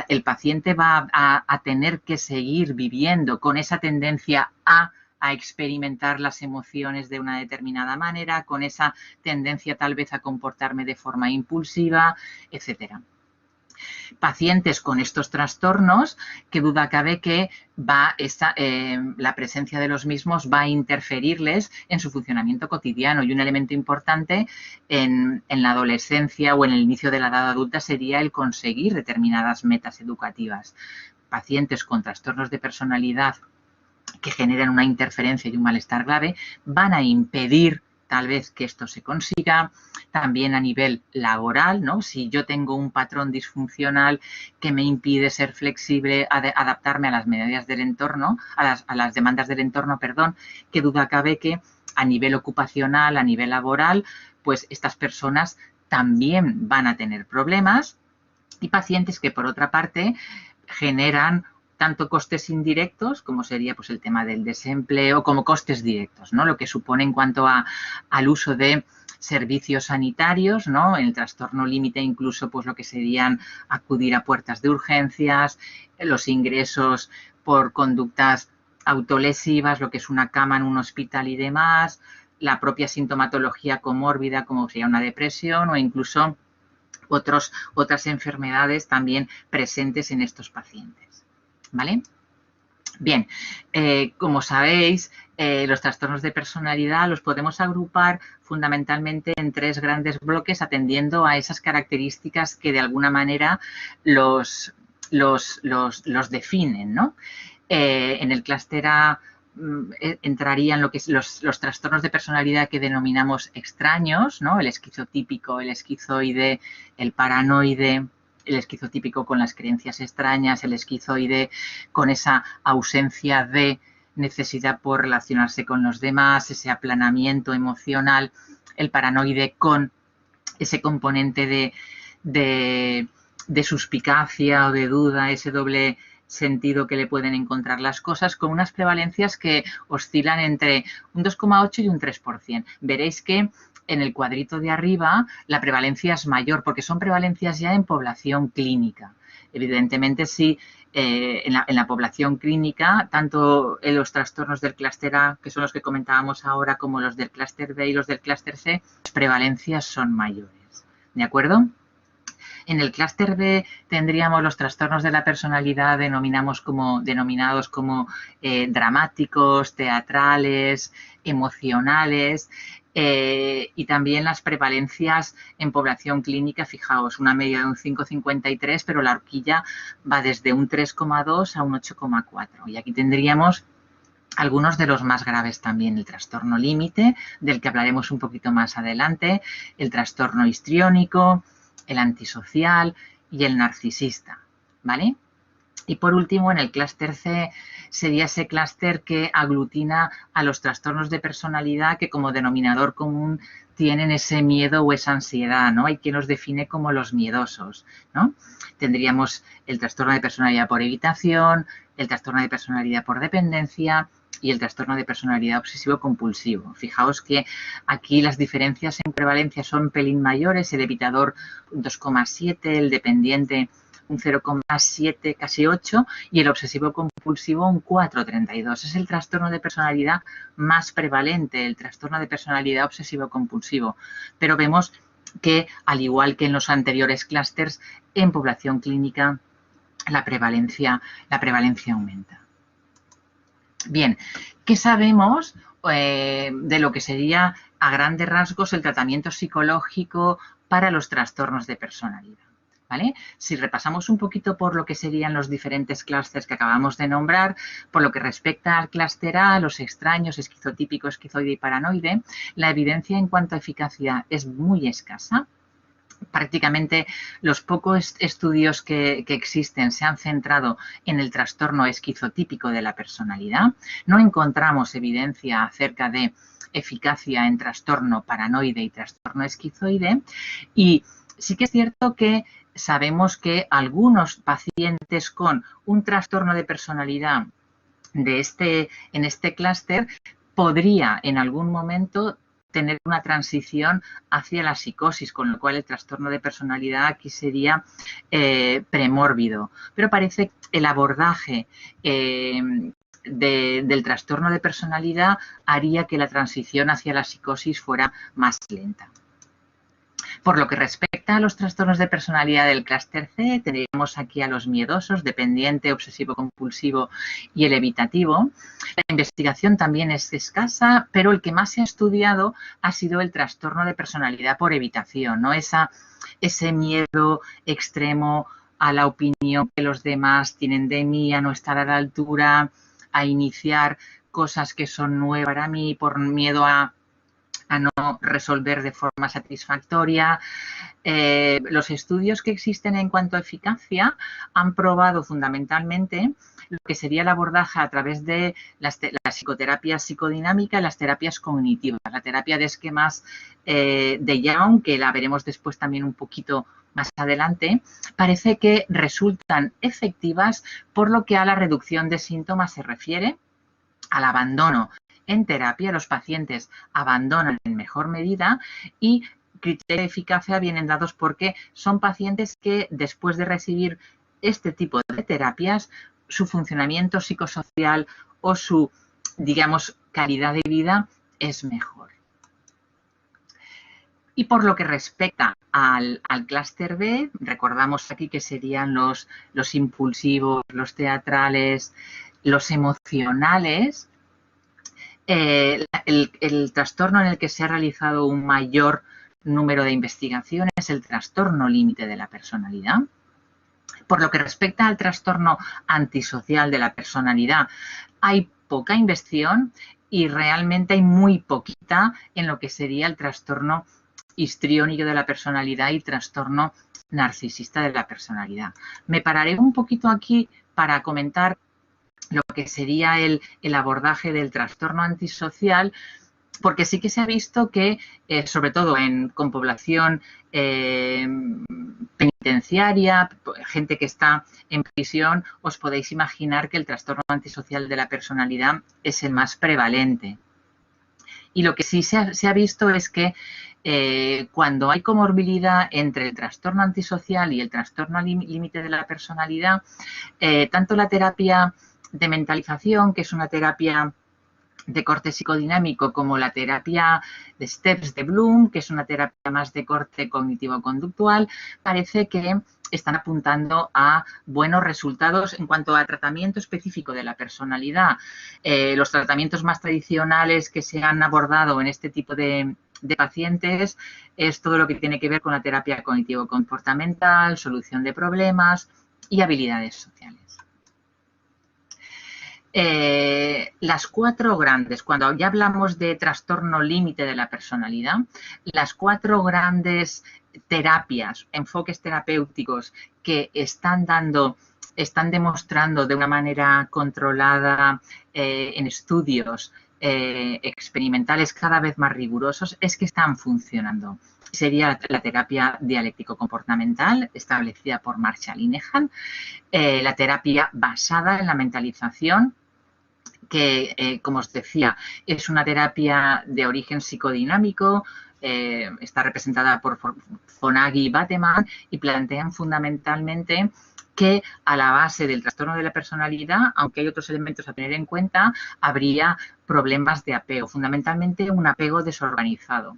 el paciente va a tener que seguir viviendo con esa tendencia a experimentar las emociones de una determinada manera, con esa tendencia tal vez a comportarme de forma impulsiva, etcétera. Pacientes con estos trastornos, qué duda cabe que la presencia de los mismos va a interferirles en su funcionamiento cotidiano, y un elemento importante en la adolescencia o en el inicio de la edad adulta sería el conseguir determinadas metas educativas. Pacientes con trastornos de personalidad que generan una interferencia y un malestar grave van a impedir tal vez que esto se consiga. También a nivel laboral, ¿no? Si yo tengo un patrón disfuncional que me impide ser flexible, adaptarme a las medidas del entorno, a las demandas del entorno, perdón, qué duda cabe que a nivel ocupacional, a nivel laboral, pues estas personas también van a tener problemas, y pacientes que por otra parte generan tanto costes indirectos, como sería pues el tema del desempleo, como costes directos, ¿no? Lo que supone en cuanto al uso de servicios sanitarios, ¿no? En el trastorno límite incluso pues lo que serían acudir a puertas de urgencias, los ingresos por conductas autolesivas, lo que es una cama en un hospital y demás, la propia sintomatología comórbida como sería una depresión o incluso otras enfermedades también presentes en estos pacientes. ¿Vale? Bien, como sabéis, los trastornos de personalidad los podemos agrupar fundamentalmente en 3 grandes bloques atendiendo a esas características que de alguna manera los definen, ¿no? En el clúster A entrarían lo que es los trastornos de personalidad que denominamos extraños, ¿no? El esquizotípico, el esquizoide, el paranoide, el esquizotípico con las creencias extrañas, el esquizoide con esa ausencia de necesidad por relacionarse con los demás, ese aplanamiento emocional, el paranoide con ese componente de suspicacia o de duda, ese doble sentido que le pueden encontrar las cosas, con unas prevalencias que oscilan entre un 2,8 y un 3%. Veréis que en el cuadrito de arriba la prevalencia es mayor porque son prevalencias ya en población clínica. Evidentemente, sí, en la población clínica, tanto en los trastornos del clúster A, que son los que comentábamos ahora, como los del clúster B y los del clúster C, las prevalencias son mayores. ¿De acuerdo? En el clúster B tendríamos los trastornos de la personalidad denominados como dramáticos, teatrales, emocionales, y también las prevalencias en población clínica, fijaos, una media de un 5,53, pero la horquilla va desde un 3,2 a un 8,4. Y aquí tendríamos algunos de los más graves también, el trastorno límite, del que hablaremos un poquito más adelante, el trastorno histriónico, el antisocial y el narcisista, ¿vale? Y por último, en el clúster C sería ese clúster que aglutina a los trastornos de personalidad que como denominador común tienen ese miedo o esa ansiedad, ¿no? Hay quien los define como los miedosos, ¿no? Tendríamos el trastorno de personalidad por evitación, el trastorno de personalidad por dependencia y el trastorno de personalidad obsesivo-compulsivo. Fijaos que aquí las diferencias en prevalencia son un pelín mayores, el evitador 2,7, el dependiente un 0,7, casi 8, y el obsesivo-compulsivo un 4,32. Es el trastorno de personalidad más prevalente, el trastorno de personalidad obsesivo-compulsivo. Pero vemos que, al igual que en los anteriores clústeres, en población clínica la prevalencia aumenta. Bien, ¿qué sabemos de lo que sería a grandes rasgos el tratamiento psicológico para los trastornos de personalidad? ¿Vale? Si repasamos un poquito por lo que serían los diferentes clústeres que acabamos de nombrar, por lo que respecta al clúster A, los extraños, esquizotípico, esquizoide y paranoide, la evidencia en cuanto a eficacia es muy escasa. Prácticamente los pocos estudios que existen se han centrado en el trastorno esquizotípico de la personalidad. No encontramos evidencia acerca de eficacia en trastorno paranoide y trastorno esquizoide, y sí que es cierto que sabemos que algunos pacientes con un trastorno de personalidad en este clúster podría en algún momento tener una transición hacia la psicosis, con lo cual el trastorno de personalidad aquí sería premórbido. Pero parece que el abordaje del trastorno de personalidad haría que la transición hacia la psicosis fuera más lenta. Por lo que respecta a los trastornos de personalidad del clúster C, tendríamos aquí a los miedosos, dependiente, obsesivo-compulsivo y el evitativo. La investigación también es escasa, pero el que más se ha estudiado ha sido el trastorno de personalidad por evitación, ¿no? Ese miedo extremo a la opinión que los demás tienen de mí, a no estar a la altura, a iniciar cosas que son nuevas para mí por miedo a no resolver de forma satisfactoria. Los estudios que existen en cuanto a eficacia han probado fundamentalmente lo que sería el abordaje a través de la psicoterapia psicodinámica y las terapias cognitivas, la terapia de esquemas de Young, que la veremos después también un poquito más adelante, parece que resultan efectivas por lo que a la reducción de síntomas se refiere, al abandono en terapia, los pacientes abandonan en mejor medida y criterios de eficacia vienen dados porque son pacientes que después de recibir este tipo de terapias, su funcionamiento psicosocial o su, digamos, calidad de vida es mejor. Y por lo que respecta al clúster B, recordamos aquí que serían los impulsivos, los teatrales, los emocionales. El trastorno en el que se ha realizado un mayor número de investigaciones es el trastorno límite de la personalidad. Por lo que respecta al trastorno antisocial de la personalidad, hay poca investigación y realmente hay muy poquita en lo que sería el trastorno histriónico de la personalidad y trastorno narcisista de la personalidad. Me pararé un poquito aquí para comentar lo que sería el abordaje del trastorno antisocial, porque sí que se ha visto que, sobre todo con población penitenciaria, gente que está en prisión, os podéis imaginar que el trastorno antisocial de la personalidad es el más prevalente. Y lo que sí se ha visto es que cuando hay comorbilidad entre el trastorno antisocial y el trastorno límite de la personalidad, tanto la terapia de mentalización, que es una terapia de corte psicodinámico, como la terapia de STEPS de Bloom, que es una terapia más de corte cognitivo-conductual, parece que están apuntando a buenos resultados en cuanto a tratamiento específico de la personalidad. Los tratamientos más tradicionales que se han abordado en este tipo de pacientes es todo lo que tiene que ver con la terapia cognitivo-comportamental, solución de problemas y habilidades sociales. Las cuatro grandes, cuando ya hablamos de trastorno límite de la personalidad, las cuatro grandes terapias, enfoques terapéuticos que están demostrando de una manera controlada en estudios experimentales cada vez más rigurosos, es que están funcionando. Sería la terapia dialéctico-comportamental establecida por Marshall Linehan, la terapia basada en la mentalización, que, como os decía, es una terapia de origen psicodinámico, está representada por Fonagy y Bateman y plantean fundamentalmente que a la base del trastorno de la personalidad, aunque hay otros elementos a tener en cuenta, habría problemas de apego, fundamentalmente un apego desorganizado.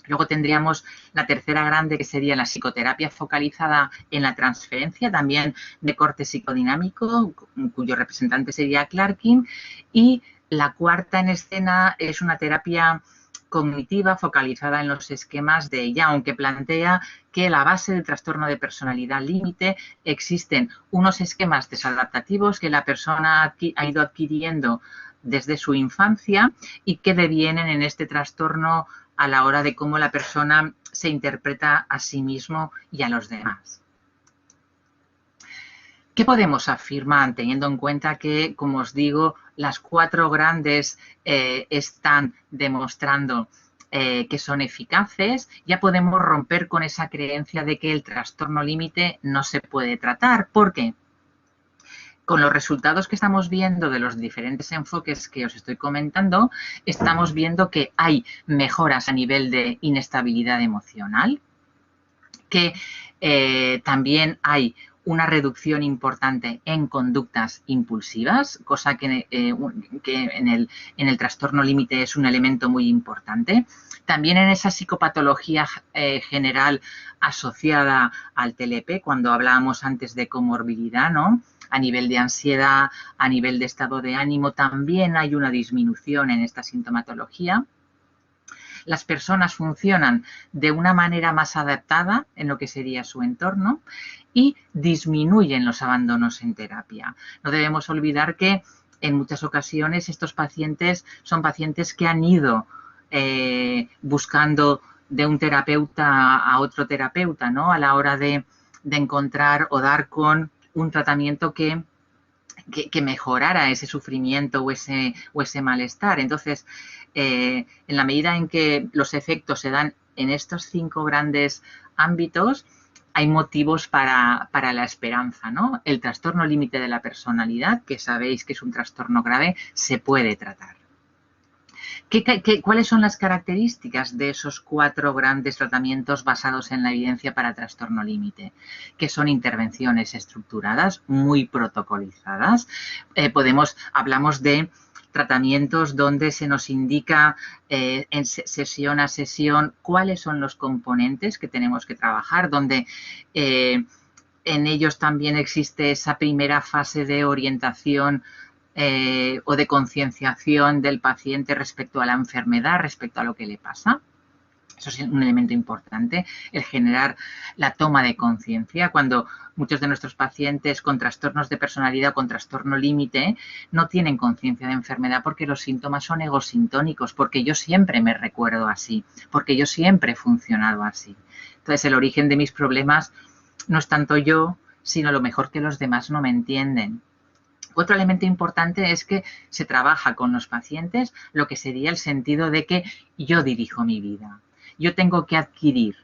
Luego tendríamos la tercera grande, que sería la psicoterapia focalizada en la transferencia, también de corte psicodinámico, cuyo representante sería Clarkin. Y la cuarta en escena es una terapia cognitiva focalizada en los esquemas de Young, que plantea que a la base del trastorno de personalidad límite existen unos esquemas desadaptativos que la persona ha ido adquiriendo desde su infancia y que devienen en este trastorno a la hora de cómo la persona se interpreta a sí mismo y a los demás. ¿Qué podemos afirmar teniendo en cuenta que, como os digo, las cuatro grandes están demostrando que son eficaces? Ya podemos romper con esa creencia de que el trastorno límite no se puede tratar. ¿Por qué? con los resultados que estamos viendo de los diferentes enfoques que os estoy comentando, estamos viendo que hay mejoras a nivel de inestabilidad emocional, que también hay una reducción importante en conductas impulsivas, cosa que en el trastorno límite es un elemento muy importante. También en esa psicopatología general asociada al TLP, cuando hablábamos antes de comorbilidad, ¿no? A nivel de ansiedad, a nivel de estado de ánimo, también hay una disminución en esta sintomatología. Las personas funcionan de una manera más adaptada en lo que sería su entorno y disminuyen los abandonos en terapia. No debemos olvidar que en muchas ocasiones estos pacientes son pacientes que han ido buscando de un terapeuta a otro terapeuta, ¿no? A la hora de encontrar o dar con un tratamiento que mejorara ese sufrimiento o ese malestar. Entonces, en la medida en que los efectos se dan en estos 5 grandes ámbitos, hay motivos para la esperanza, ¿no? El trastorno límite de la personalidad, que sabéis que es un trastorno grave, se puede tratar. ¿Cuáles son las características de esos 4 grandes tratamientos basados en la evidencia para trastorno límite? Que son intervenciones estructuradas, muy protocolizadas. Hablamos de tratamientos donde se nos indica en sesión a sesión cuáles son los componentes que tenemos que trabajar, donde en ellos también existe esa primera fase de orientación o de concienciación del paciente respecto a la enfermedad, respecto a lo que le pasa. Eso es un elemento importante, el generar la toma de conciencia. Cuando muchos de nuestros pacientes con trastornos de personalidad o con trastorno límite no tienen conciencia de enfermedad porque los síntomas son egosintónicos, porque yo siempre me recuerdo así, porque yo siempre he funcionado así. Entonces, el origen de mis problemas no es tanto yo, sino lo mejor que los demás no me entienden. Otro elemento importante es que se trabaja con los pacientes lo que sería el sentido de que yo dirijo mi vida. Yo tengo que adquirir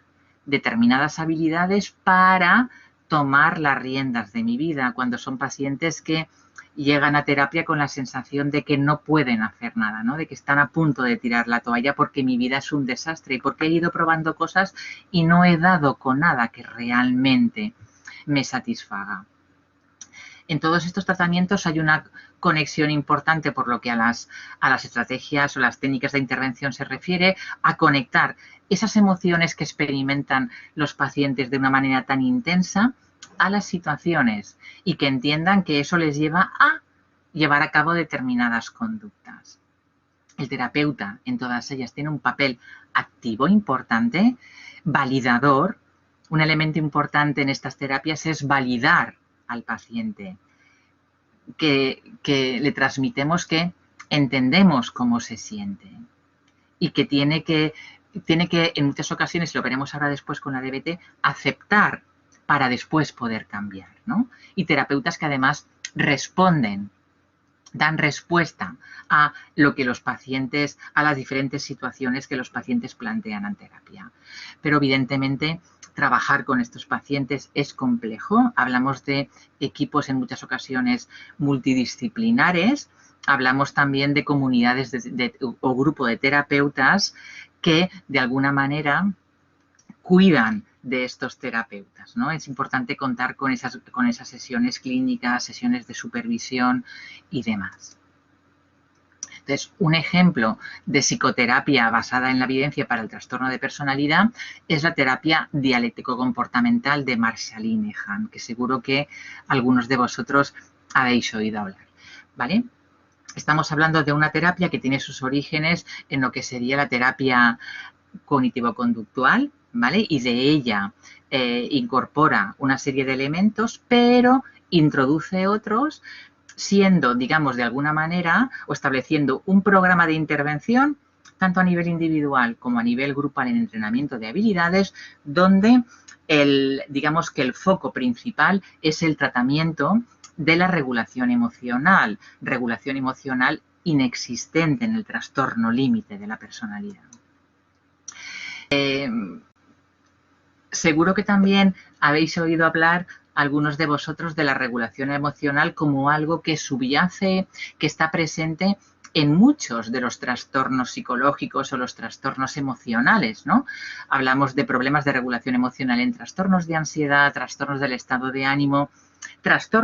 determinadas habilidades para tomar las riendas de mi vida, cuando son pacientes que llegan a terapia con la sensación de que no pueden hacer nada, ¿no? De que están a punto de tirar la toalla porque mi vida es un desastre y porque he ido probando cosas y no he dado con nada que realmente me satisfaga. En todos estos tratamientos hay una conexión importante por lo que a las estrategias o las técnicas de intervención se refiere, a conectar esas emociones que experimentan los pacientes de una manera tan intensa a las situaciones y que entiendan que eso les lleva a llevar a cabo determinadas conductas. El terapeuta en todas ellas tiene un papel activo importante, validador. Un elemento importante en estas terapias es validar al paciente, que le transmitemos que entendemos cómo se siente y que tiene que en muchas ocasiones, lo veremos ahora después con la DBT, aceptar para después poder cambiar, ¿no? Y terapeutas que además dan respuesta a lo que los pacientes, a las diferentes situaciones que los pacientes plantean en terapia. Pero evidentemente trabajar con estos pacientes es complejo. Hablamos de equipos en muchas ocasiones multidisciplinares. Hablamos también de comunidades o grupo de terapeutas que de alguna manera cuidan de estos terapeutas, ¿no? Es importante contar con esas sesiones clínicas, sesiones de supervisión y demás. Entonces, un ejemplo de psicoterapia basada en la evidencia para el trastorno de personalidad es la terapia dialéctico-comportamental de Marshall Linehan, que seguro que algunos de vosotros habéis oído hablar, ¿vale? Estamos hablando de una terapia que tiene sus orígenes en lo que sería la terapia cognitivo-conductual, ¿vale? Y de ella incorpora una serie de elementos, pero introduce otros, siendo, digamos, de alguna manera o estableciendo un programa de intervención tanto a nivel individual como a nivel grupal en entrenamiento de habilidades, donde digamos que el foco principal es el tratamiento de la regulación emocional inexistente en el trastorno límite de la personalidad. Seguro que también habéis oído hablar algunos de vosotros de la regulación emocional como algo que subyace, que está presente en muchos de los trastornos psicológicos o los trastornos emocionales, ¿no? Hablamos de problemas de regulación emocional en trastornos de ansiedad, trastornos del estado de ánimo, trastornos